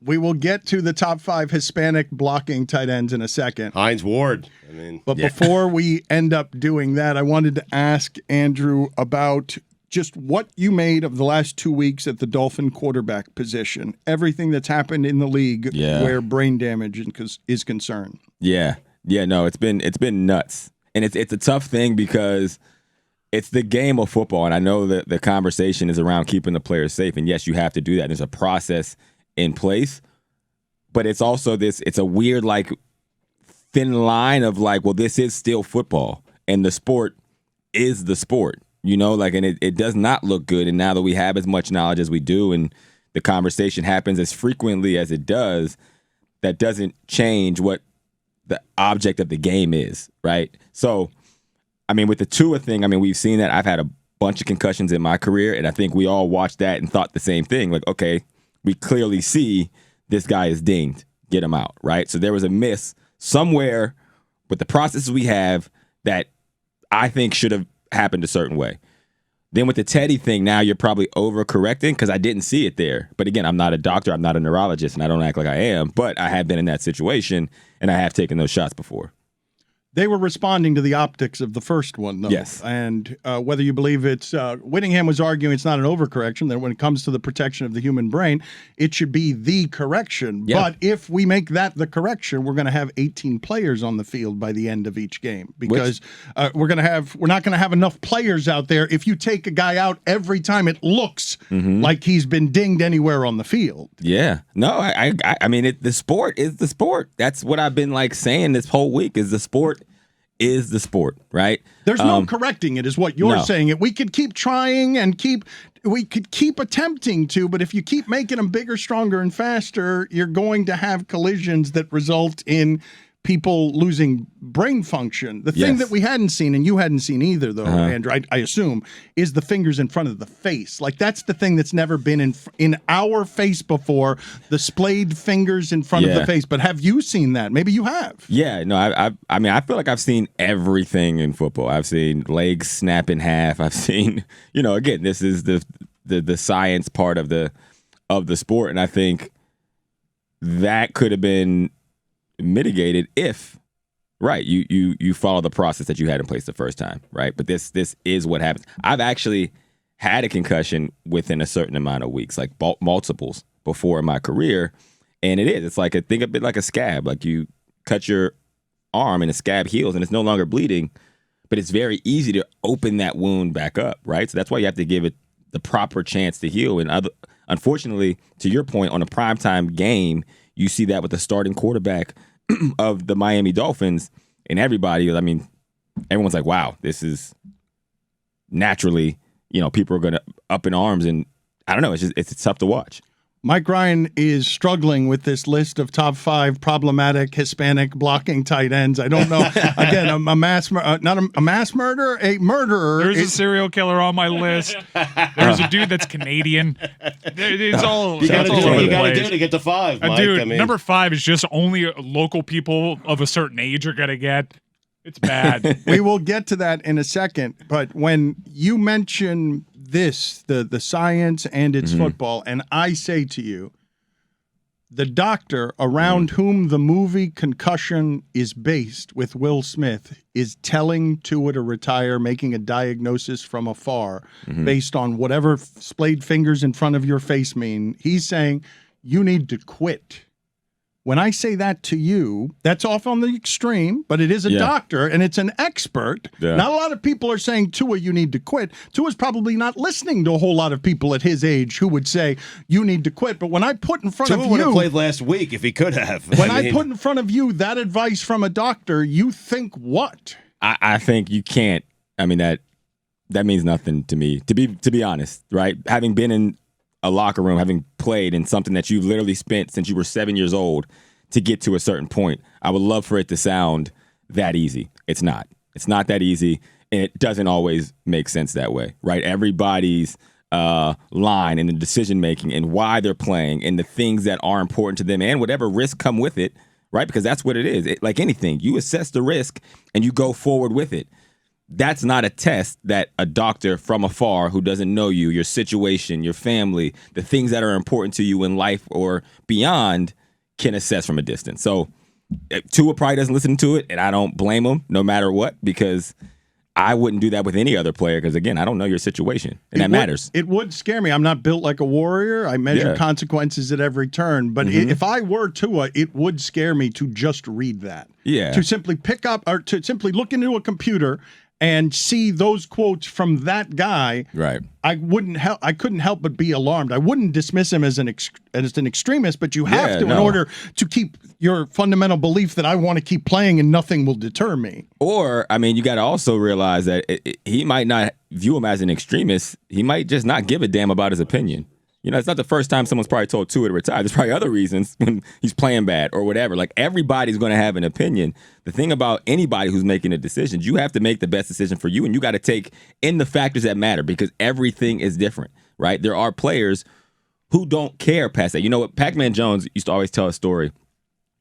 We will get to the top 5 Hispanic blocking tight ends in a second. Hines Ward. But before we end up doing that, I wanted to ask Andrew about just what you made of the last 2 weeks at the Dolphin quarterback position. Everything that's happened in the league where brain damage is concerned. No, it's been nuts. And it's a tough thing because it's the game of football. And I know that the conversation is around keeping the players safe. And yes, you have to do that. There's a process in place, but it's also it's a weird like thin line of like, well, this is still football and the sport is the sport, and it does not look good. And now that we have as much knowledge as we do and the conversation happens as frequently as it does, that doesn't change what the object of the game is, right? So, with the Tua thing, we've seen that. I've had a bunch of concussions in my career, and I think we all watched that and thought the same thing. Like, okay, we clearly see this guy is dinged. Get him out, right? So there was a miss somewhere with the processes we have that I think should have happened a certain way. Then with the Teddy thing, now you're probably overcorrecting because I didn't see it there. But again, I'm not a doctor, I'm not a neurologist, and I don't act like I am, but I have been in that situation, and I have taken those shots before. They were responding to the optics of the first one, though. Yes. And whether you believe it's Whittingham was arguing it's not an overcorrection, that when it comes to the protection of the human brain, it should be the correction. Yeah. But if we make that the correction, we're going to have 18 players on the field by the end of each game because we're not going to have enough players out there if you take a guy out every time it looks like he's been dinged anywhere on the field. Yeah. No, the sport is the sport. That's what I've been saying this whole week is the sport is the sport, right? There's no correcting it, is what you're saying. We could keep trying and we could keep attempting to, but if you keep making them bigger, stronger, and faster, you're going to have collisions that result in people losing brain function. The thing that we hadn't seen, and you hadn't seen either, though, Andrew, I assume, is the fingers in front of the face. Like, that's the thing that's never been in our face before, the splayed fingers in front of the face. But have you seen that? Maybe you have. Yeah, no, I feel like I've seen everything in football. I've seen legs snap in half. I've seen, again, this is the science part of the sport, and I think that could have been mitigated if you follow the process that you had in place the first time, right? But this is what happens. I've actually had a concussion within a certain amount of weeks, like multiples before in my career, and it's like think of it like a scab. Like you cut your arm and the scab heals and it's no longer bleeding, but it's very easy to open that wound back up, right? So that's why you have to give it the proper chance to heal. And unfortunately, to your point, on a primetime game, you see that with the starting quarterback of the Miami Dolphins, and everybody, everyone's like, wow, this is naturally, people are going to up in arms, and I don't know, it's tough to watch. Mike Ryan is struggling with this list of top 5 problematic Hispanic blocking tight ends. I don't know. Again, a mass murderer, a murderer. There's a serial killer on my list. There's a dude that's Canadian. It's all. You got to do what you got to do place. to get to 5, Mike. Dude, number 5 is just only local people of a certain age are gonna get. It's bad. We will get to that in a second. But when you mention this, the science and it's football, and I say to you, the doctor around whom the movie Concussion is based with Will Smith is telling Tua to retire, making a diagnosis from afar based on whatever splayed fingers in front of your face mean. He's saying you need to quit. When I say that to you, that's off on the extreme, but it is a doctor and it's an expert. Yeah. Not a lot of people are saying, Tua, you need to quit. Tua's probably not listening to a whole lot of people at his age who would say, you need to quit. But when I put in front of you... Tua would have played last week if he could have. When I put in front of you that advice from a doctor, you think what? I think you can't. That means nothing to me, to be honest, right? Having been in a locker room, having played in something that you've literally spent since you were 7 years old to get to a certain point, I would love for it to sound that easy. It's not. It's not that easy, and it doesn't always make sense that way, right? Everybody's line and the decision-making and why they're playing and the things that are important to them and whatever risks come with it, right? Because that's what it is. Like anything, you assess the risk and you go forward with it. that's not a test that a doctor from afar who doesn't know you, your situation, your family, the things that are important to you in life or beyond can assess from a distance. So Tua probably doesn't listen to it, and I don't blame him no matter what, because I wouldn't do that with any other player because, again, I don't know your situation, and that matters. It would scare me. I'm not built like a warrior. I measure consequences at every turn. But if I were Tua, it would scare me to just read that. Yeah. To simply pick up or to simply look into a computer and see those quotes from that guy. Right. I couldn't help but be alarmed. I wouldn't dismiss him as an extremist, but you have to in order to keep your fundamental belief that I want to keep playing and nothing will deter me. Or, I mean, you got to also realize that he might not view him as an extremist. He might just not give a damn about his opinion. You know, it's not the first time someone's probably told Tua to retire. There's probably other reasons when he's playing bad or whatever. Like, everybody's going to have an opinion. The thing about anybody who's making a decision, you have to make the best decision for you, and you got to take in the factors that matter because everything is different, right? There are players who don't care past that. You know what? Pac-Man Jones used to always tell a story.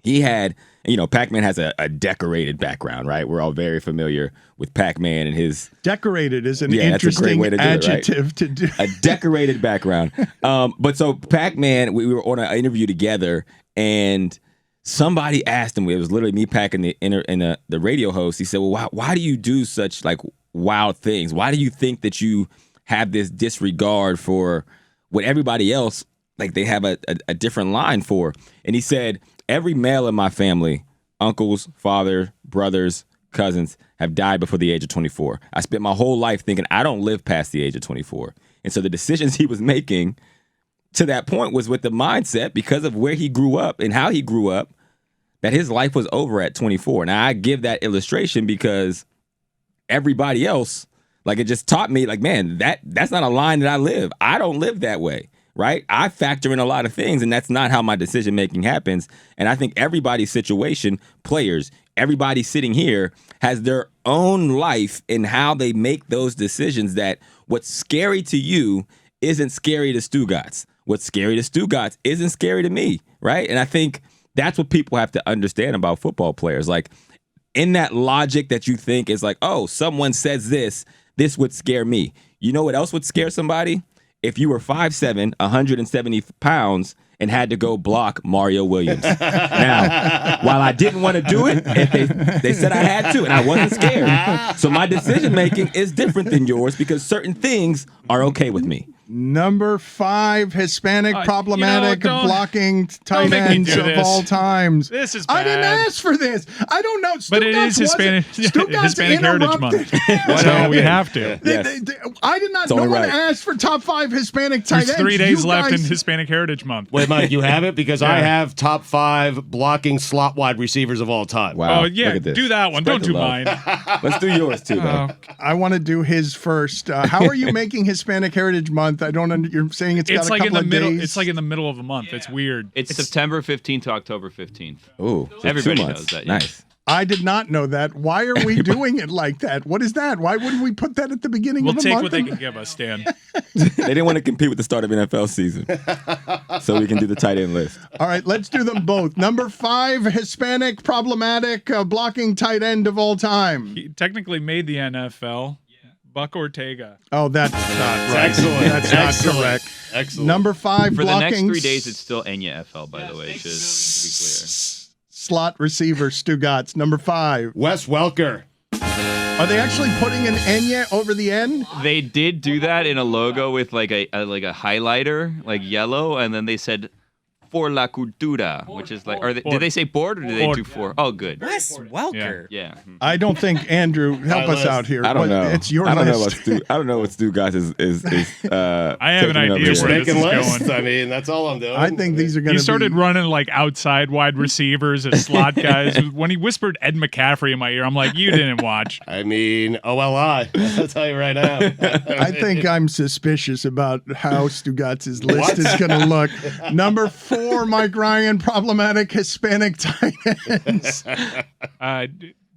He had, you know, Pac-Man has a decorated background, right? We're all very familiar with Pac-Man and his... Decorated is an interesting adjective to do. A decorated background. But so Pac-Man, we were on an interview together, and somebody asked him, it was literally me, Pac, and the radio host. He said, well, why do you do such, like, wild things? Why do you think that you have this disregard for what everybody else, like, they have a different line for? And he said... Every male in my family, uncles, father, brothers, cousins, have died before the age of 24. I spent my whole life thinking I don't live past the age of 24. And so the decisions he was making to that point was with the mindset, because of where he grew up and how he grew up, that his life was over at 24. Now, I give that illustration because everybody else, like, it just taught me, like, man, that's not a line that I live. I don't live that way. Right? I factor in a lot of things, and that's not how my decision-making happens. And I think everybody's situation, players, everybody sitting here has their own life in how they make those decisions, that what's scary to you isn't scary to Stugotz. What's scary to Stugotz isn't scary to me, right? And I think that's what people have to understand about football players. Like, in that logic that you think is like, oh, someone says this would scare me. You know what else would scare somebody? If you were 5'7", 170 pounds, and had to go block Mario Williams. Now, while I didn't want to do it, if they said I had to, and I wasn't scared. So my decision-making is different than yours because certain things are okay with me. Number 5, Hispanic problematic blocking tight ends of all times. This is bad. I didn't ask for this. I don't know. But it is Hispanic Heritage Month. So we have to. I did not. No one asked for top 5 Hispanic tight ends. There's 3 days left in Hispanic Heritage Month. Wait, Mike, you have it? Because I have top 5 blocking slot wide receivers of all time. Wow. Oh, yeah, do that one. Don't do mine. Let's do yours, too, though. I want to do his first. How are you making Hispanic Heritage Month? I don't under. You're saying it's got a couple of days. It's like in the middle of the month. It's weird. It's September 15th to October 15th. Ooh, everybody knows that. Yeah. Nice. I did not know that. Why are we doing it like that? What is that? Why wouldn't we put that at the beginning of the month? We'll take what they can give us, Stan. They didn't want to compete with the start of NFL season, so we can do the tight end list. All right, let's do them both. Number 5, Hispanic problematic blocking tight end of all time. He technically made the NFL. Buck Ortega. Oh, that's not right. Excellent. That's not correct. Excellent. Number 5, For blocking. the next 3 days, it's still Enya FL, by the way, just to be clear. Slot receiver, Stugotz. Number 5. Wes Welker. Are they actually putting an Enya over the N? They did do that in a logo with like a highlighter, like yellow, and then they said "For la cultura," which is like, did they say board or did they do for? Oh, good. Wes Welker. Yeah. I don't think Andrew help us out here. I don't know. It's your list. I don't know what Stugotz is. I have an idea where this is going. I mean, that's all I'm doing. I think these are going to be. He started running like outside wide receivers as slot guys. When he whispered Ed McCaffrey in my ear, I'm like, you didn't watch. I mean, OLI. I'll tell you right now. I think I'm suspicious about how Stugotz's list is going to look. Number 4, Mike Ryan, problematic Hispanic tight ends.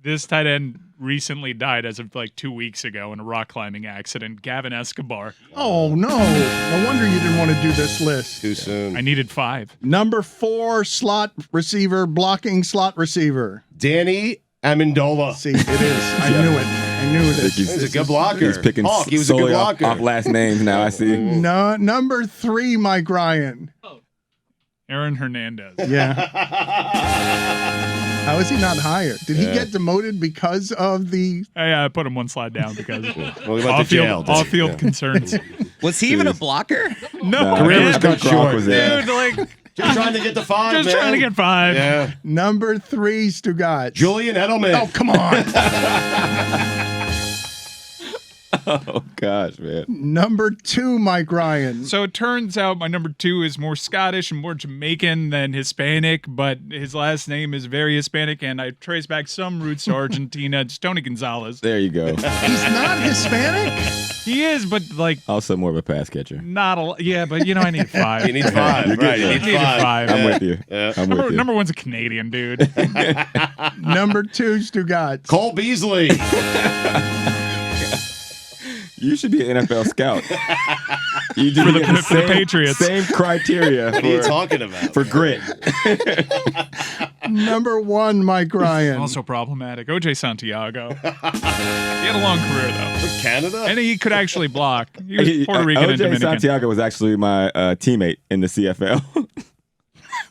This tight end recently died as of like 2 weeks ago in a rock climbing accident. Gavin Escobar. Oh, no. No wonder you didn't want to do this list. Too soon. I needed 5. Number 4, slot receiver, blocking slot receiver. Danny Amendola. See, it is. I knew it. I knew this. He's a good blocker. He's picking Hawk, he was a good solely blocker. off last names now, I see. No, number 3, Mike Ryan. Aaron Hernandez. Yeah. How is he not higher? Did he get demoted because of the... I put him one slide down because Well, he went to jail. off-field concerns. Was he even a blocker? No, Career was man. cut short. Was there. Dude, like, Just trying to get the 5, just man. trying to get 5. Yeah. Number 3, Stugotz. Julian Edelman. Oh, come on. Oh gosh, man. Number 2, Mike Ryan. So it turns out my number 2 is more Scottish and more Jamaican than Hispanic, but his last name is very Hispanic, and I trace back some roots to Argentina. It's Tony Gonzalez. There you go. He's not Hispanic? He is, but like Also more of a pass catcher. not a lot. Yeah, but I need 5. You need 5, right? You need Needed 5. 5. I'm with you. Yeah. I'm with you. Number 1's a Canadian dude. Number 2, Stugotz. Cole Beasley. You should be an NFL scout. You do For the- get for the Patriots. Same criteria What are you talking about? for grit. Number 1, Mike Ryan. Also problematic. OJ Santiago. He had a long career though, Canada? and he could actually block. He was Puerto Rican and OJ Dominican. Santiago was actually my teammate in the CFL.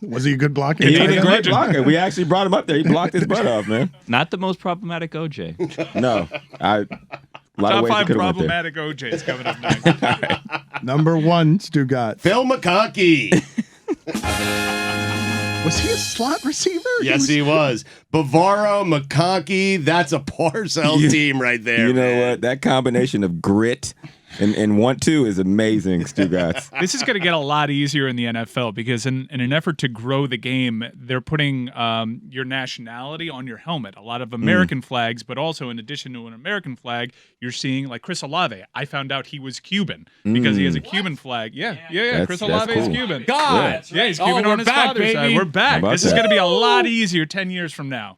Was he a good blocker? He was a Canadian great legend. blocker. We actually brought him up there. He blocked his butt off, man. Not the most problematic OJ. No, a lot Top of ways 5 he could have went there. problematic OJs coming up next. Number 1, Stugotz. Phil McConkey. Was he a slot receiver? Yes, he was. Bavaro, McConkey. That's a Parcells team right there. You know man. what? That combination of grit and 1-2 is amazing, Stugotz. This is going to get a lot easier in the NFL because in an effort to grow the game, they're putting your nationality on your helmet. A lot of American flags, but also in addition to an American flag, you're seeing like Chris Olave. I found out he was Cuban because he has a Cuban flag. Yeah. Chris That's Olave is cool. Cuban. God. Yeah, he's Cuban we're on his back, father's side. baby. We're back. How about This is that? going to be a lot easier 10 years from now.